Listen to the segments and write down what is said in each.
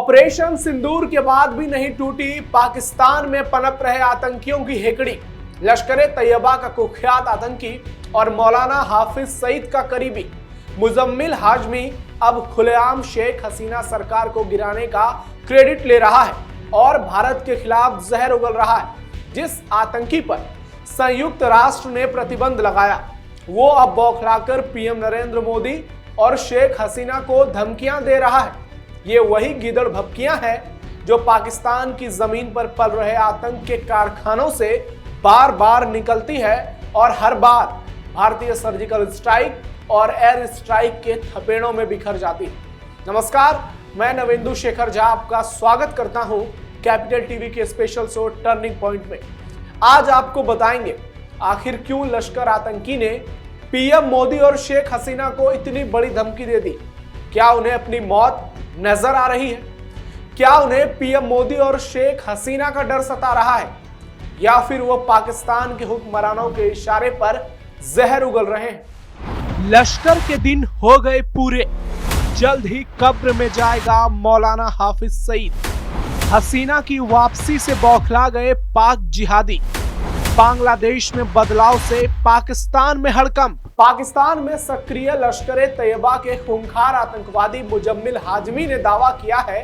Operation सिंदूर के बाद भी नहीं टूटी पाकिस्तान में पनप रहे आतंकियों की हेकड़ी। लश्कर-ए-तैयबा का कुख्यात आतंकी और मौलाना हाफिज सईद का करीबी मुजम्मिल हाशमी अब खुलेआम शेख हसीना सरकार को गिराने का क्रेडिट ले रहा है और भारत के खिलाफ जहर उगल रहा है। जिस आतंकी पर संयुक्त राष्ट्र ने प्रतिबंध लगाया वो अब बौखलाकर पीएम नरेंद्र मोदी और शेख हसीना को धमकियां दे रहा है। ये वही गीदड़ भभकियां हैं जो पाकिस्तान की जमीन पर पल रहे आतंक के कारखानों से बार बार निकलती है और हर बार भारतीय सर्जिकल स्ट्राइक और एयर स्ट्राइक के थपेड़ों में बिखर जाती है। नमस्कार, मैं नवेंदु शेखर झा आपका स्वागत करता हूं कैपिटल टीवी के स्पेशल शो टर्निंग पॉइंट में। आज आपको बताएंगे आखिर क्यों लश्कर आतंकी ने पीएम मोदी और शेख हसीना को इतनी बड़ी धमकी दे दी। क्या उन्हें अपनी मौत नजर आ रही है? क्या उन्हें पीएम मोदी और शेख हसीना का डर सता रहा है या फिर वो पाकिस्तान के हुक्मरानों के इशारे पर जहर उगल रहे हैं? लश्कर के दिन हो गए पूरे, जल्द ही कब्र में जाएगा मौलाना हाफिज सईद। हसीना की वापसी से बौखला गए पाक जिहादी। बांग्लादेश में बदलाव से पाकिस्तान में हड़कंप। पाकिस्तान में सक्रिय लश्कर-ए-तैयबा के खूंखार आतंकवादी मुजम्मिल हाशमी ने दावा किया है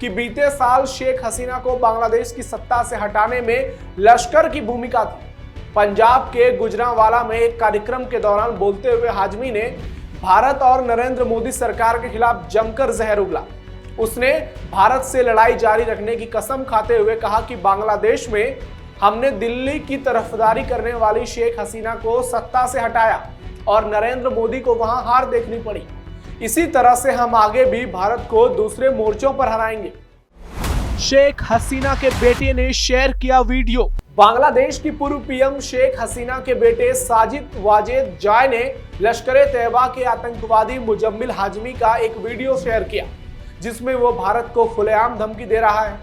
कि बीते साल शेख हसीना को बांग्लादेश की सत्ता से हटाने में लश्कर की भूमिका थी। पंजाब के गुजरांवाला में एक कार्यक्रम के दौरान बोलते हुए हाशमी ने भारत और नरेंद्र मोदी सरकार के खिलाफ जमकर जहर उगला। उसने भारत से लड़ाई जारी रखने की कसम खाते हुए कहा कि बांग्लादेश में हमने दिल्ली की तरफदारी करने वाली शेख हसीना को सत्ता से हटाया और नरेंद्र मोदी को वहां हार देखनी पड़ी। इसी तरह से हम आगे भी भारत को दूसरे मोर्चों पर हराएंगे। शेख हसीना के बेटे ने शेयर किया वीडियो। बांग्लादेश की पूर्व पीएम शेख हसीना के बेटे साजिद वाजेद जाय ने लश्कर-ए-तैयबा के आतंकवादी मुजम्मिल हाशमी का एक वीडियो शेयर किया जिसमें वो भारत को खुलेआम धमकी दे रहा है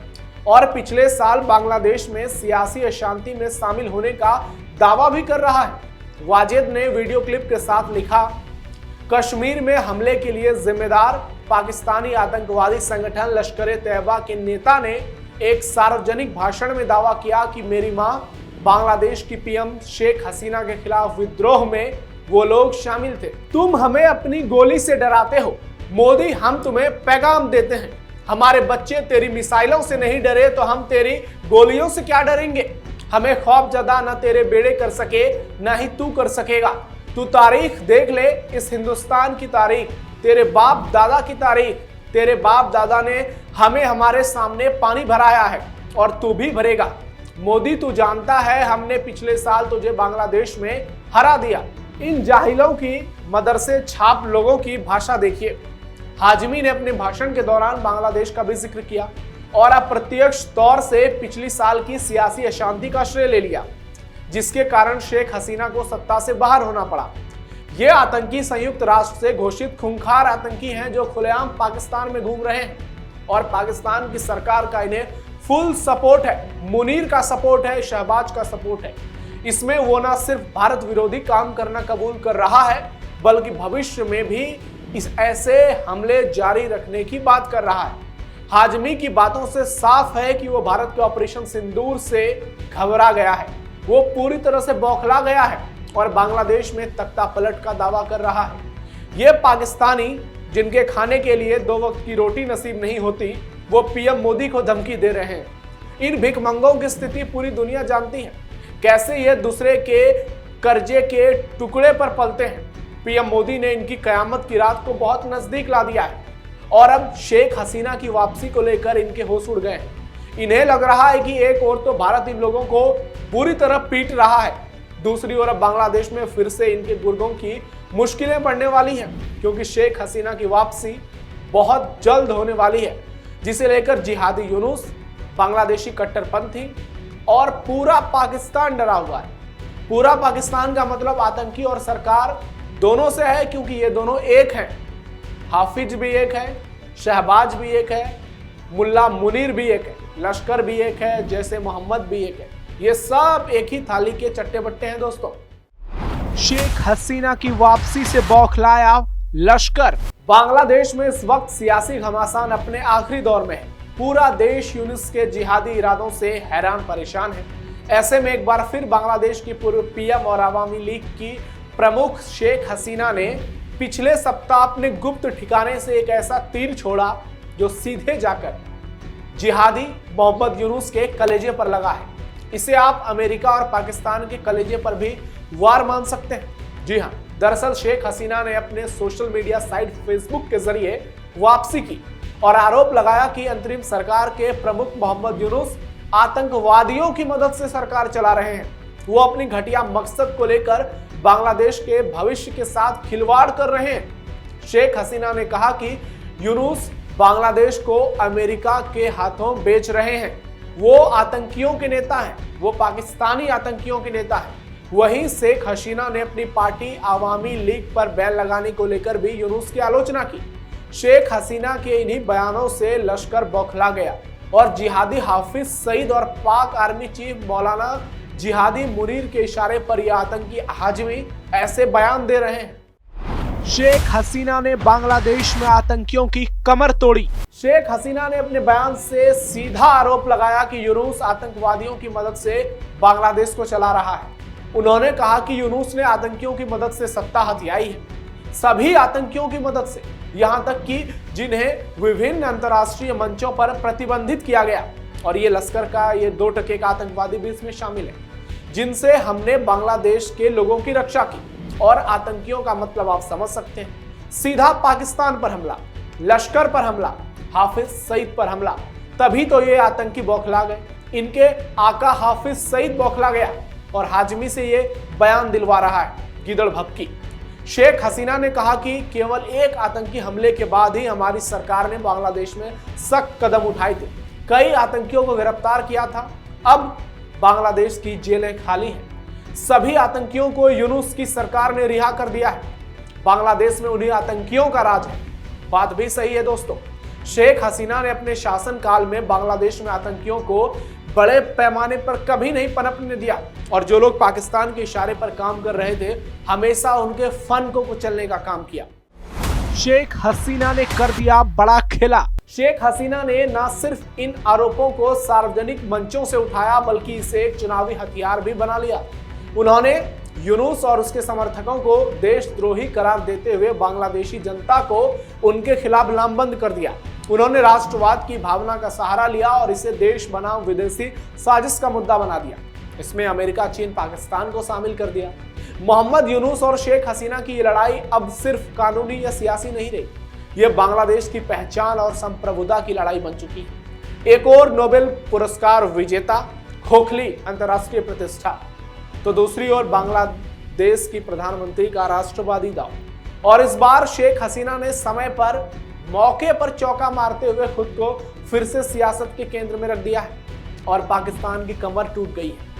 और पिछले साल बांग्लादेश में सियासी अशांति में शामिल होने का दावा भी कर रहा है। वाजेद ने वीडियो क्लिप के साथ लिखा, कश्मीर में हमले के लिए जिम्मेदार पाकिस्तानी आतंकवादी संगठन लश्कर-ए-तैयबा के नेता ने एक सार्वजनिक भाषण में दावा किया कि मेरी मां बांग्लादेश की पीएम शेख हसीना के खिलाफ विद्रोह में वो लोग शामिल थे। तुम हमें अपनी गोली से डराते हो मोदी, हम तुम्हें पैगाम देते हैं, हमारे बच्चे तेरी मिसाइलों से नहीं डरे तो हम तेरी गोलियों से क्या डरेंगे। हमें खौफजदा न तेरे बेड़े कर सके न ही तू कर सकेगा। तू तारीख देख ले, इस हिंदुस्तान की तारीख, तेरे बाप दादा की तारीख। तेरे बाप दादा ने हमें हमारे सामने पानी भराया है और तू भी भरेगा। मोदी, तू जानता है हमने पिछले साल तुझे बांग्लादेश में हरा दिया। इन जाहिलों की मदरसे छाप लोगों की भाषा देखिए। हाशमी ने अपने भाषण के दौरान बांग्लादेश का भी जिक्र किया और अप्रत्यक्ष तौर से पिछली साल की सियासी अशांति का श्रेय ले लिया जिसके कारण शेख हसीना को सत्ता से बाहर होना पड़ा। ये आतंकी संयुक्त राष्ट्र से घोषित खूंखार आतंकी हैं जो खुलेआम पाकिस्तान में घूम रहे हैं और पाकिस्तान की सरकार का इन्हें फुल सपोर्ट है। मुनीर का सपोर्ट है, शहबाज का सपोर्ट है। इसमें वो ना सिर्फ भारत विरोधी काम करना कबूल कर रहा है बल्कि भविष्य में भी इस ऐसे हमले जारी रखने की बात कर रहा है। हाशमी की बातों से साफ है कि वो भारत के ऑपरेशन सिंदूर से घबरा गया है। वो पूरी तरह से बौखला गया है और बांग्लादेश में तख्ता पलट का दावा कर रहा है। ये पाकिस्तानी जिनके खाने के लिए 2 वक्त की रोटी नसीब नहीं होती वो पीएम मोदी को धमकी दे रहे हैं। इन भिखमंगों की स्थिति पूरी दुनिया जानती है, कैसे ये दूसरे के कर्जे के टुकड़े पर पलते हैं। पीएम मोदी ने इनकी कयामत की रात को बहुत नजदीक ला दिया है और अब शेख हसीना की वापसी को लेकर इनके होश उड़ गए हैं। इन्हें लग रहा है कि एक ओर तो भारत इन लोगों को पूरी तरह पीट रहा है, दूसरी ओर अब बांग्लादेश में फिर से इनके गुर्गों की मुश्किलें पड़ने वाली हैं क्योंकि शेख हसीना की वापसी बहुत जल्द होने वाली है जिसे लेकर जिहादी यूनुस, बांग्लादेशी कट्टरपंथी और पूरा पाकिस्तान डरा हुआ है। पूरा पाकिस्तान का मतलब आतंकी और सरकार दोनों से है क्योंकि ये दोनों एक हैं। हाफिज भी एक है, शहबाज भी एक है, मुल्ला मुनीर भी एक है, लश्कर भी एक है, जैसे मोहम्मद भी एक है। ये सब एक ही थाली के चट्टे बट्टे हैं दोस्तों। शेख हसीना की वापसी से बौखलाया लश्कर। बांग्लादेश में इस वक्त सियासी घमासान अपने आखिरी दौर में है। पूरा देश यूनुस के जिहादी इरादों से हैरान परेशान है। ऐसे में एक बार फिर बांग्लादेश की पूर्व पीएम और अवामी लीग की प्रमुख शेख हसीना ने पिछले सप्ताह अपने गुप्त ठिकाने से एक ऐसा तीर छोड़ा जो सीधे जाकर जिहादी मोहम्मद यूनुस के कलेजे पर लगा है। इसे आप अमेरिका और पाकिस्तान के कलेजे पर भी वार मान सकते हैं। जी हां, दरअसल शेख हसीना ने अपने सोशल मीडिया साइट फेसबुक के जरिए वापसी की और आरोप लगाया कि अंतरिम सरकार के प्रमुख मोहम्मद यूनुस आतंकवादियों की मदद से सरकार चला रहे हैं। वो अपनी घटिया मकसद को लेकर बांग्लादेश के भविष्य के साथ खिलवाड़ कर रहे हैं। शेख हसीना ने कहा कि यूनुस बांग्लादेश को अमेरिका के हाथों बेच रहे हैं। वो आतंकियों के नेता हैं, वो पाकिस्तानी आतंकियों के नेता हैं। वहीं शेख हसीना ने अपनी पार्टी अवामी लीग पर बैन लगाने को लेकर भी यूनुस की आलोचना की। शेख हसीना के इन्हीं बयानों से लश्कर बौखला गया और जिहादी हाफिज सईद और पाक आर्मी चीफ मौलाना जिहादी मुनीर के इशारे पर यह आतंकी हाजमी ऐसे बयान दे रहे हैं। शेख हसीना ने बांग्लादेश में आतंकियों की कमर तोड़ी। शेख हसीना ने अपने बयान से सीधा आरोप लगाया कि यूनुस आतंकवादियों की मदद से बांग्लादेश को चला रहा है। उन्होंने कहा कि यूनुस ने आतंकियों की मदद से सत्ता हथियाई है, सभी आतंकियों की मदद से, यहां तक कि जिन्हें विभिन्न अंतर्राष्ट्रीय मंचों पर प्रतिबंधित किया गया। और ये लश्कर का ये 2% का आतंकवादी भी इसमें शामिल है, जिनसे हमने बांग्लादेश के लोगों की रक्षा की। और आतंकियों का मतलब आप समझ सकते हैं, सीधा पाकिस्तान पर हमला, लश्कर पर हमला, हाफिज सईद पर हमला। तभी तो ये आतंकी बौखला गए। इनके आका हाफिज सईद बौखला गया और हाजमी से ये बयान दिलवा रहा है गिदड़ भभकी। शेख हसीना ने कहा कि केवल एक आतंकी हमले के बाद ही हमारी सरकार ने बांग्लादेश में सख्त कदम उठाए थे, कई आतंकियों को गिरफ्तार किया था। अब बांग्लादेश की जेलें खाली हैं, सभी आतंकियों को यूनुस की सरकार ने रिहा कर दिया है। बांग्लादेश में उन्हीं आतंकियों का राज है। बात भी सही है दोस्तों। शेख हसीना ने अपने शासन काल में बांग्लादेश में आतंकियों को बड़े पैमाने पर कभी नहीं पनपने दिया और जो लोग पाकिस्तान के इशारे पर काम कर रहे थे, हमेशा उनके फन को कुचलने का काम किया। शेख हसीना ने कर दिया बड़ा खेला। शेख हसीना ने न सिर्फ इन आरोपों को सार्वजनिक मंचों से उठाया, बल्कि इसे एक चुनावी हथियार भी बना लिया। उन्होंने यूनुस और उसके समर्थकों को देशद्रोही करार देते हुए बांग्लादेशी जनता को उनके खिलाफ लामबंद कर दिया। उन्होंने राष्ट्रवाद की भावना का सहारा लिया और इसे देश बनाम विदेशी साजिश का मुद्दा बना दिया। इसमें अमेरिका, चीन, पाकिस्तान को शामिल कर दिया। मोहम्मद यूनुस और शेख हसीना की ये लड़ाई अब सिर्फ कानूनी या सियासी नहीं रही, ये बांग्लादेश की पहचान और संप्रभुता की लड़ाई बन चुकी है। एक और नोबेल पुरस्कार विजेता, खोखली अंतर्राष्ट्रीय प्रतिष्ठा, तो दूसरी ओर बांग्लादेश की प्रधानमंत्री का राष्ट्रवादी दाव। और इस बार शेख हसीना ने समय पर, मौके पर चौका मारते हुए खुद को फिर से सियासत के केंद्र में रख दिया है और पाकिस्तान की कमर टूट गई है।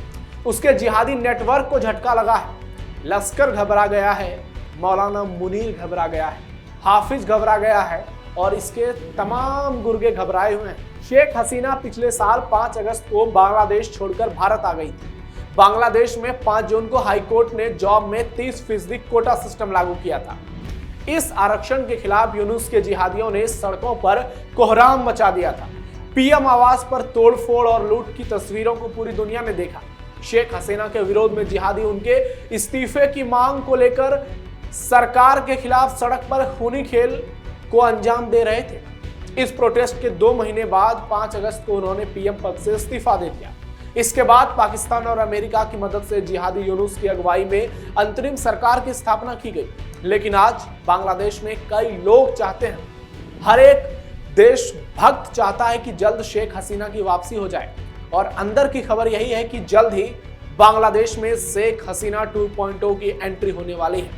उसके जिहादी नेटवर्क को झटका लगा है। लश्कर घबरा गया है, मौलाना मुनीर घबरा गया है, हाफिज घबरा गया है और इसके तमाम गुर्गे घबराए हुए हैं। शेख हसीना पिछले साल 5 अगस्त को बांग्लादेश छोड़कर भारत आ गई थी। बांग्लादेश में 5 जून को हाईकोर्ट ने जॉब में 30% कोटा सिस्टम लागू किया था। इस आरक्षण के खिलाफ यूनुस के जिहादियों ने सड़कों पर कोहराम मचा दिया था। पीएम आवास पर तोड़फोड़ और लूट की तस्वीरों को पूरी दुनिया ने देखा। शेख हसीना के विरोध में जिहादी उनके इस्तीफे की मांग को लेकर सरकार के खिलाफ सड़क पर खूनी खेल को अंजाम दे रहे थे। इस प्रोटेस्ट के 2 महीने बाद 5 अगस्त को उन्होंने पीएम पद से इस्तीफा दे दिया। इसके बाद पाकिस्तान और अमेरिका की मदद से जिहादी यूनुस की अगुवाई में अंतरिम सरकार की स्थापना की गई। लेकिन आज बांग्लादेश में कई लोग चाहते हैं, हर एक देशभक्त चाहता है कि जल्द शेख हसीना की वापसी हो जाए। और अंदर की खबर यही है कि जल्द ही बांग्लादेश में शेख हसीना 2.0 की एंट्री होने वाली है।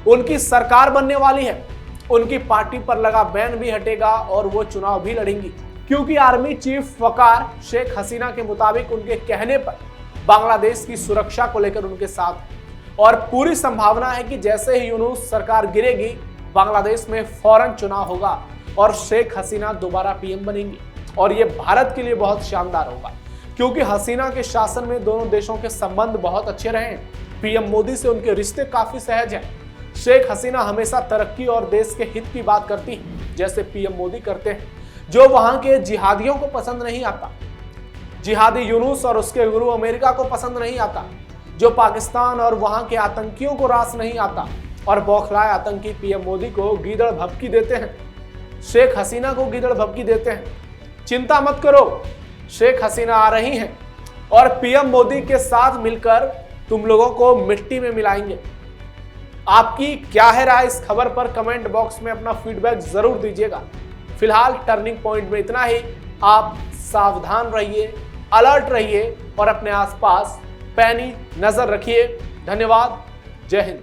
उनकी सरकार बनने वाली है, उनकी पार्टी पर लगा बैन भी हटेगा और वो चुनाव भी लड़ेंगी, क्योंकि आर्मी चीफ वकार शेख हसीना के मुताबिक उनके कहने पर बांग्लादेश की सुरक्षा को लेकर उनके साथ है। और पूरी संभावना है कि जैसे ही यूनुस सरकार गिरेगी, बांग्लादेश में फौरन चुनाव होगा और शेख हसीना दोबारा पीएम बनेंगी। और ये भारत के लिए बहुत शानदार होगा, क्योंकि हसीना के शासन में दोनों देशों के संबंध बहुत अच्छे रहे हैं। पीएम मोदी से उनके रिश्ते काफी सहज हैं। शेख हसीना हमेशा तरक्की और देश के हित की बात करती हैं, जैसे पीएम मोदी करते हैं। जो वहां के जिहादियों को पसंद नहीं आता, जिहादी यूनुस और उसके गुरु अमेरिका को पसंद नहीं आता, जो पाकिस्तान और वहां के आतंकियों को रास नहीं आता और बौखलाए आतंकी पीएम मोदी को गीदड़ भभकी देते हैं, शेख हसीना को गीदड़ भभकी देते हैं। चिंता मत करो, शेख हसीना आ रही हैं और पीएम मोदी के साथ मिलकर तुम लोगों को मिट्टी में मिलाएंगे। आपकी क्या है राय इस खबर पर? कमेंट बॉक्स में अपना फीडबैक जरूर दीजिएगा। फिलहाल टर्निंग पॉइंट में इतना ही। आप सावधान रहिए, अलर्ट रहिए और अपने आसपास पैनी नजर रखिए। धन्यवाद। जय हिंद।